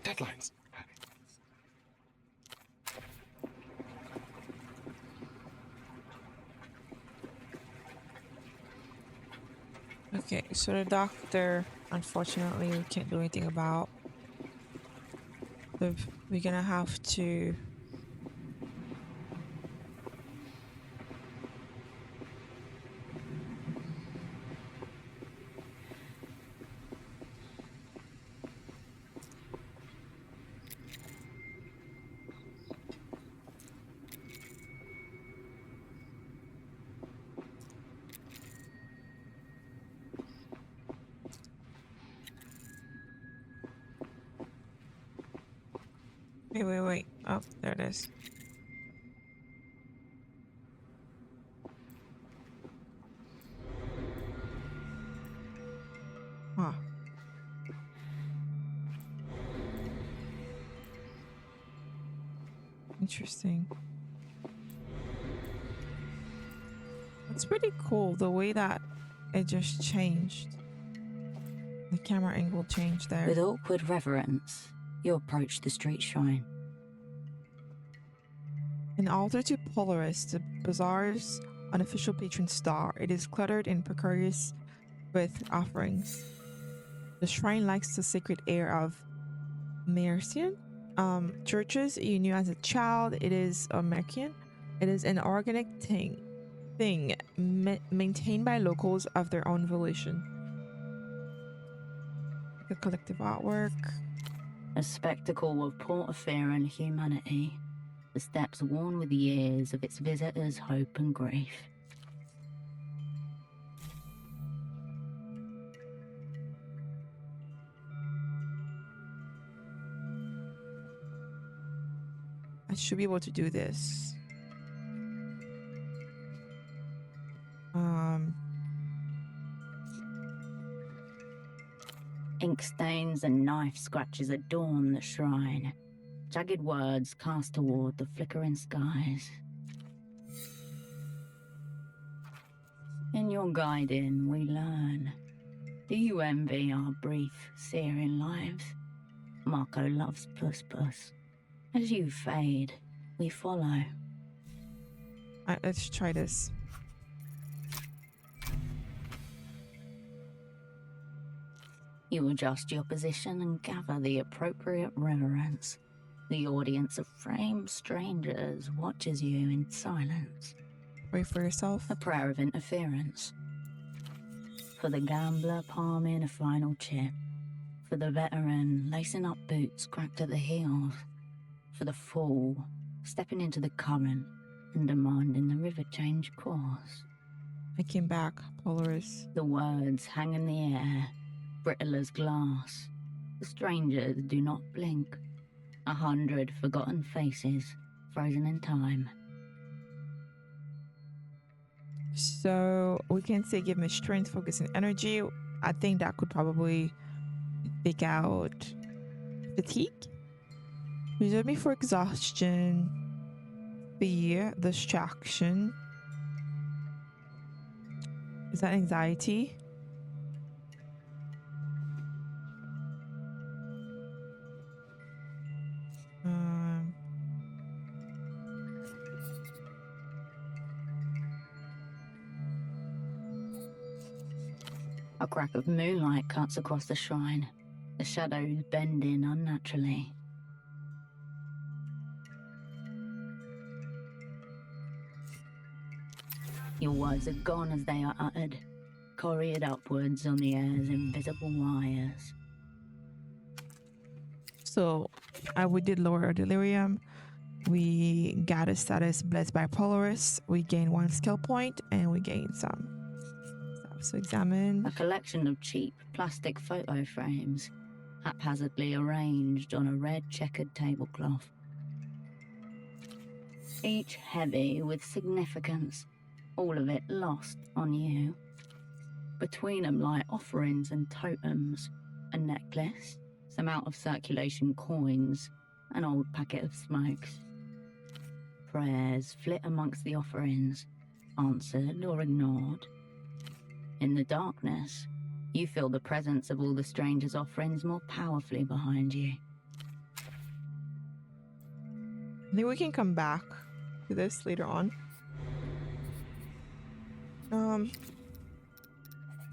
Speaker 7: Deadlines.
Speaker 1: Okay, so the doctor, unfortunately, we can't do anything about. So we're gonna have to. Wait. Oh, there it is. Huh. Interesting. It's pretty cool the way that it just changed. The camera angle changed there.
Speaker 2: With awkward reverence, you approach the street shrine.
Speaker 1: An altar to Polaris, the bazaar's unofficial patron star. It is cluttered and precarious with offerings. The shrine lacks the sacred air of Mercian. Churches you knew as a child, it is a Mercian. It is an organic thing maintained by locals of their own volition. A collective artwork.
Speaker 2: A spectacle of Portaferan humanity. The steps worn with the years of its visitors' hope and grief.
Speaker 1: I should be able to do this.
Speaker 2: Ink stains and knife scratches adorn the shrine. Jagged words cast toward the flickering skies. In your guiding, we learn. Do you envy our brief, searing lives? Marco loves Puss Puss. As you fade, we follow.
Speaker 1: Alright, let's try this.
Speaker 2: You adjust your position and gather the appropriate reverence. The audience of framed strangers watches you in silence.
Speaker 1: Pray for yourself.
Speaker 2: A prayer of interference. For the gambler palming a final chip. For the veteran lacing up boots cracked at the heels. For the fool stepping into the current and demanding the river change course.
Speaker 1: I came back, Polaris.
Speaker 2: The words hang in the air, brittle as glass. The strangers do not blink. 100 forgotten faces, frozen in time.
Speaker 1: So we can say give me strength, focus, and energy. I think that could probably take out fatigue. Reserve me for exhaustion, fear, distraction. Is that anxiety?
Speaker 2: A crack of moonlight cuts across the shrine, the shadows bending unnaturally. Your words are gone as they are uttered, couriered upwards on the air's invisible wires.
Speaker 1: So we did lower our delirium. We got a status blessed by Polaris. We gained 1 skill point and we gained some. So examine.
Speaker 2: A collection of cheap plastic photo frames, haphazardly arranged on a red checkered tablecloth. Each heavy with significance, all of it lost on you. Between them lie offerings and totems, a necklace, some out of circulation coins, an old packet of smokes. Prayers flit amongst the offerings, answered or ignored. In the darkness, you feel the presence of all the strangers' offerings more powerfully behind you.
Speaker 1: I think we can come back to this later on.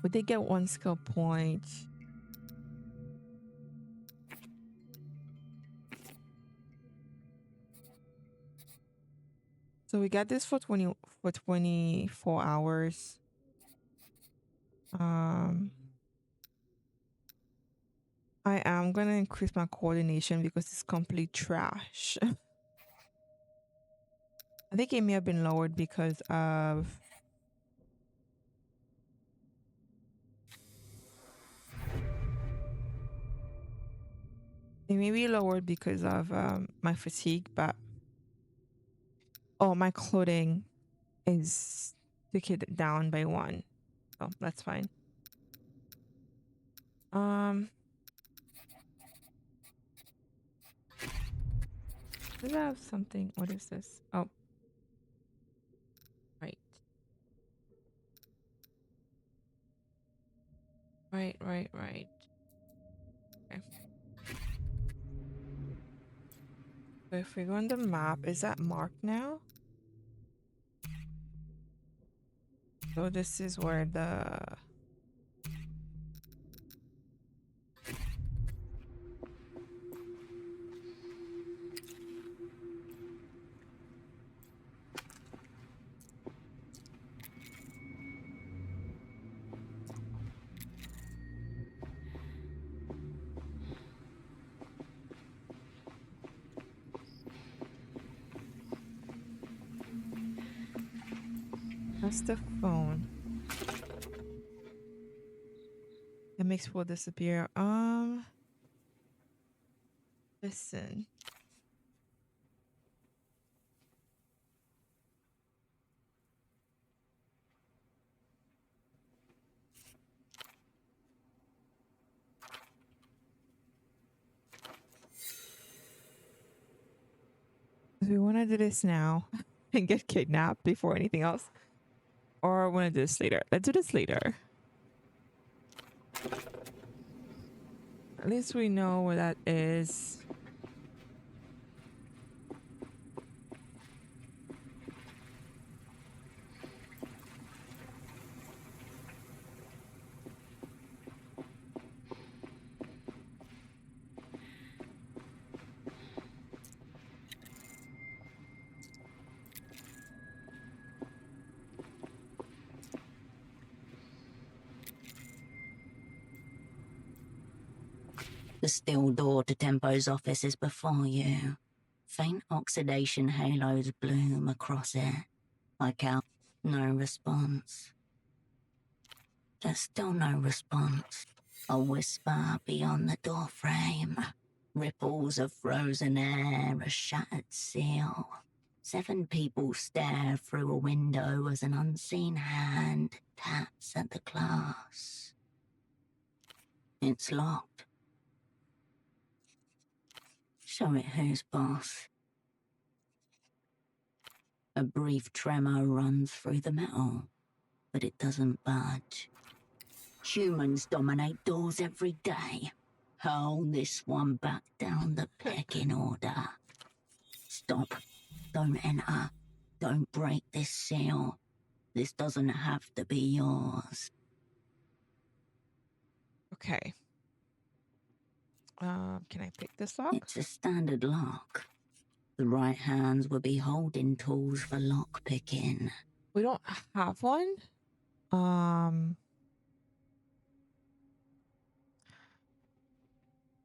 Speaker 1: We did get 1 skill point. So we got this for 24 hours. I am gonna increase my coordination because it's complete trash. I think it may have been lowered because of it may be lowered because of my fatigue, but oh, my clothing is took it down by 1. Oh, that's fine. Does it have something? What is this? Oh, right. Right. Okay. So if we go on the map, is that marked now? So this is where the that's the phone. It makes people disappear. Listen. We want to do this now and get kidnapped before anything else, or want to do this later. Let's do this later. At least we know where that is.
Speaker 2: The steel door to Tempo's office is before you. Faint oxidation halos bloom across it. I count. No response. There's still no response. A whisper beyond the doorframe. Ripples of frozen air, a shattered seal. 7 people stare through a window as an unseen hand taps at the glass. It's locked. Show it who's boss. A brief tremor runs through the metal, but it doesn't budge. Humans dominate doors every day. Hold this one back down the pecking order. Stop. Don't enter. Don't break this seal. This doesn't have to be yours.
Speaker 1: Okay. Can I pick this lock?
Speaker 2: It's a standard lock. The right hands would be holding tools for lock picking.
Speaker 1: We don't have one.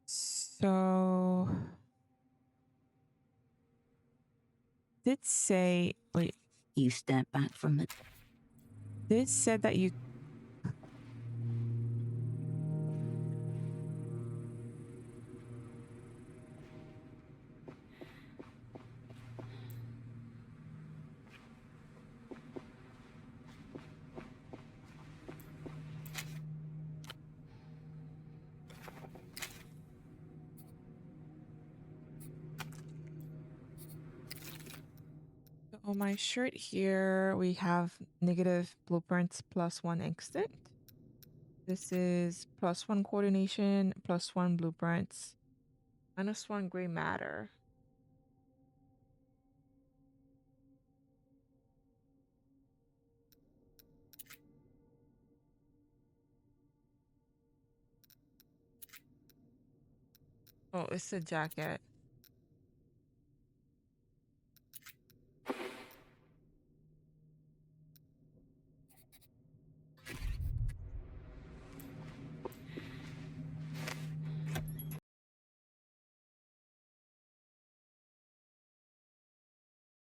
Speaker 1: So did say wait.
Speaker 2: You step back from the.
Speaker 1: This said that you. On my shirt here, we have negative blueprints +1 instant. This is +1 coordination, +1 blueprints, -1 gray matter. Oh, it's a jacket.